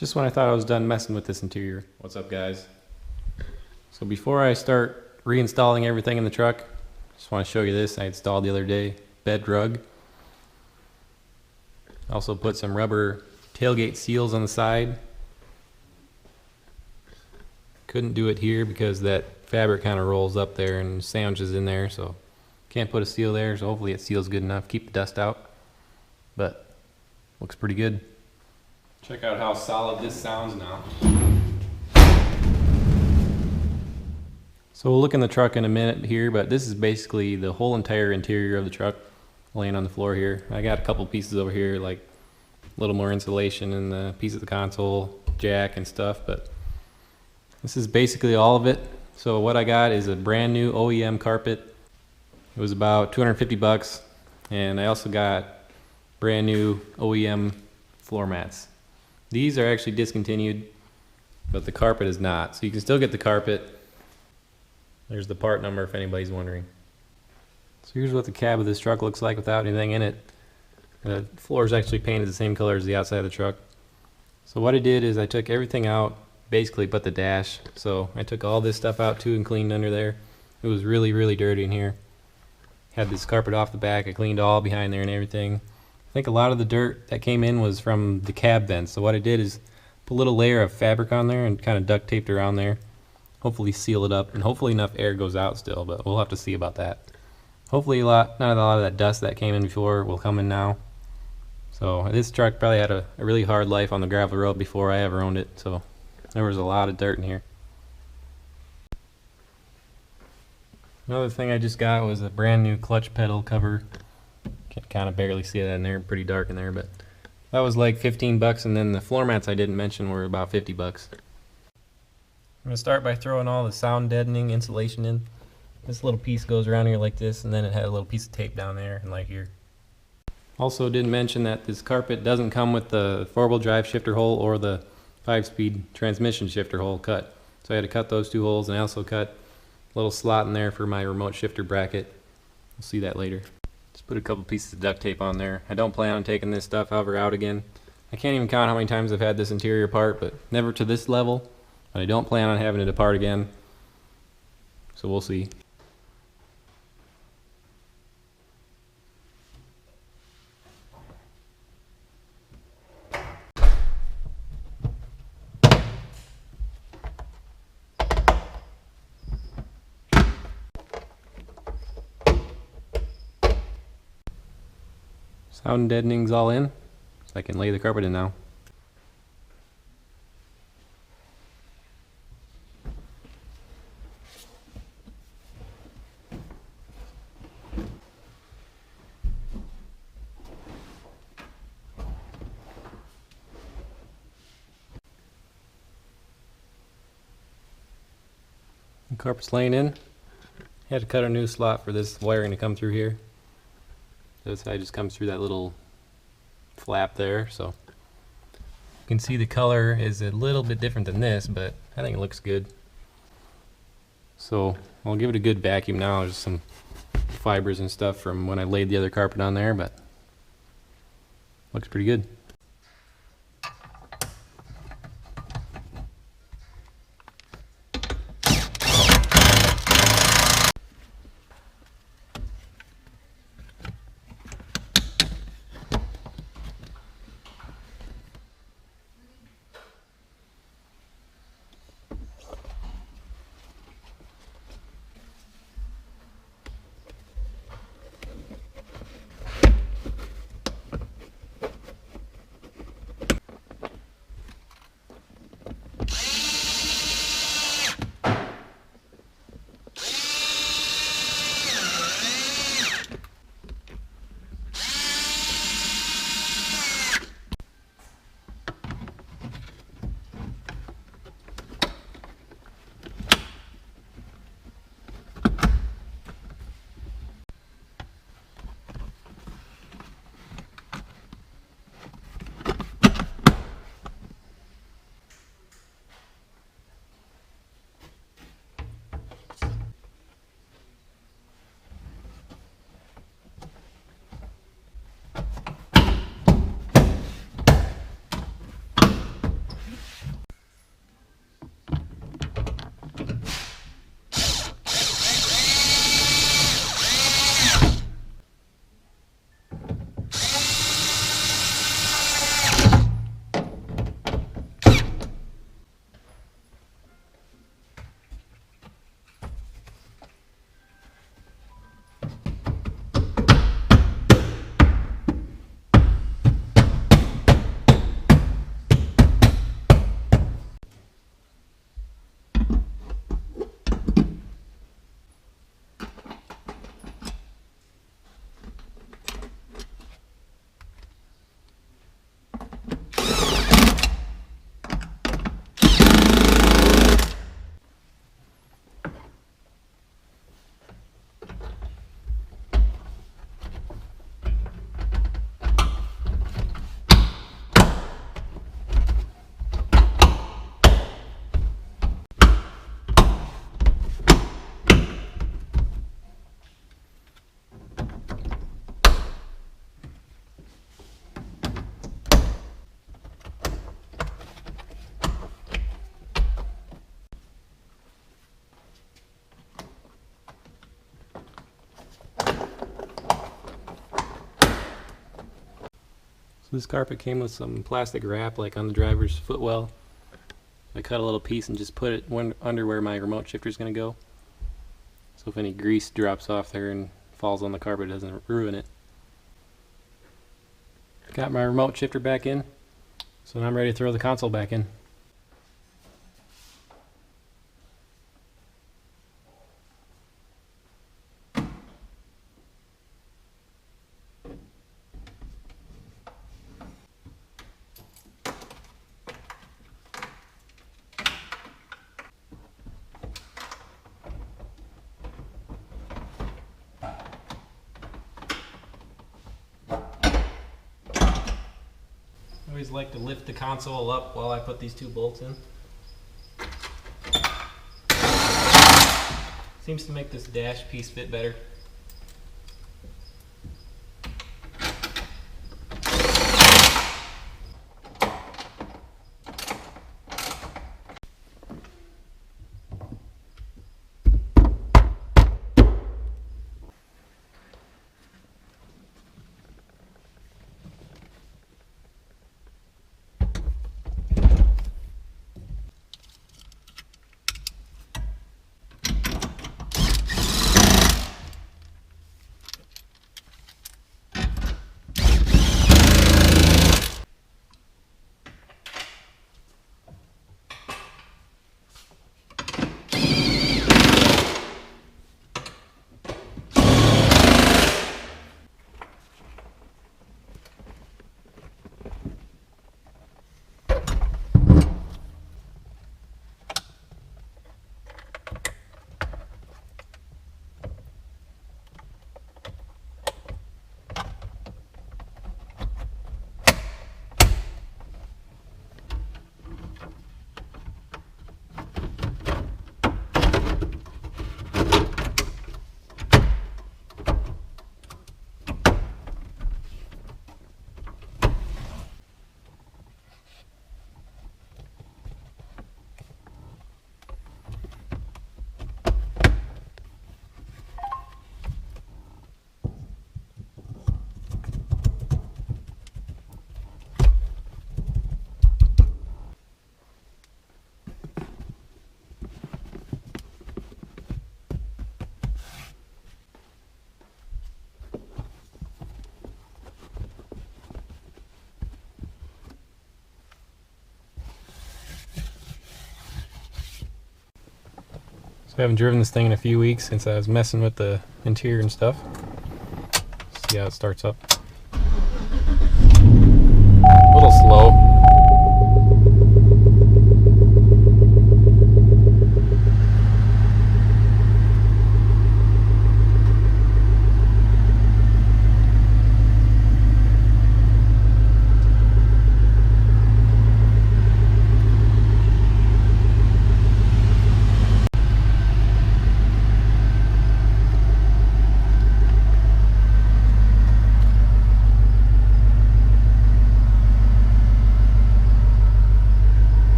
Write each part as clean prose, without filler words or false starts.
Just when I thought I was done messing with this interior. What's up, guys? So before I start reinstalling everything in the truck, just want to show you this I installed the other day. Bed rug. Also put some rubber tailgate seals on the side. Couldn't do it here because that fabric kind of rolls up there and sandwiches in there, so can't put a seal there, so hopefully it seals good enough, keep the dust out. But looks pretty good. Check out how solid this sounds now. So we'll look in the truck in a minute here, but this is basically the whole entire interior of the truck laying on the floor here. I got a couple pieces over here, like a little more insulation and the piece of the console, jack and stuff, but this is basically all of it. So what I got is a brand new OEM carpet. It was about 250 bucks, and I also got brand new OEM floor mats. These are actually discontinued, but the carpet is not. So you can still get the carpet. There's the part number if anybody's wondering. So here's what the cab of this truck looks like without anything in it. The floor is actually painted the same color as the outside of the truck. So what I did is I took everything out, basically but the dash. So I took all this stuff out too and cleaned under there. It was really, really dirty in here. Had this carpet off the back. I cleaned all behind there and everything. I think a lot of the dirt that came in was from the cab vents. So what I did is put a little layer of fabric on there and kind of duct taped around there. Hopefully seal it up, and hopefully enough air goes out still, but we'll have to see about that. Hopefully not a lot of that dust that came in before will come in now. So this truck probably had a really hard life on the gravel road before I ever owned it, so there was a lot of dirt in here. Another thing I just got was a brand new clutch pedal cover. Can kind of barely see that in there, pretty dark in there, but that was like 15 bucks, and then the floor mats I didn't mention were about 50 bucks. I'm going to start by throwing all the sound deadening insulation in. This little piece goes around here like this, and then it had a little piece of tape down there and like here. Also didn't mention that this carpet doesn't come with the 4-wheel drive shifter hole or the 5-speed transmission shifter hole cut. So I had to cut those two holes, and I also cut a little slot in there for my remote shifter bracket. We'll see that later. Just put a couple pieces of duct tape on there. I don't plan on taking this stuff ever out again. I can't even count how many times I've had this interior apart, but never to this level. But I don't plan on having it apart again. So we'll see. Sound deadening's all in, so I can lay the carpet in now. The carpet's laying in. Had to cut a new slot for this wiring to come through here. This side just comes through that little flap there, so you can see the color is a little bit different than this, but I think it looks good. So I'll give it a good vacuum now. There's some fibers and stuff from when I laid the other carpet on there, but looks pretty good. So this carpet came with some plastic wrap like on the driver's footwell. I cut a little piece and just put it under where my remote shifter is going to go. So if any grease drops off there and falls on the carpet, it doesn't ruin it. Got my remote shifter back in, so now I'm ready to throw the console back in. I always like to lift the console up while I put these two bolts in. Seems to make this dash piece fit better. So I haven't driven this thing in a few weeks since I was messing with the interior and stuff. See how it starts up. A little slow.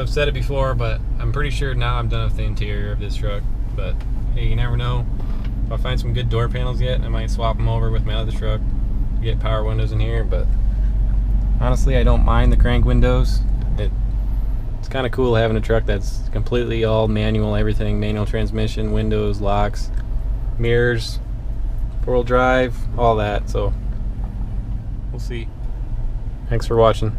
I've said it before, but I'm pretty sure now I'm done with the interior of this truck. But hey, you never know. If I find some good door panels yet, I might swap them over with my other truck, get power windows in here. But honestly, I don't mind the crank windows. It's kind of cool having a truck that's completely all manual, everything, manual transmission, windows, locks, mirrors, four-wheel drive, all that. So we'll see. Thanks for watching.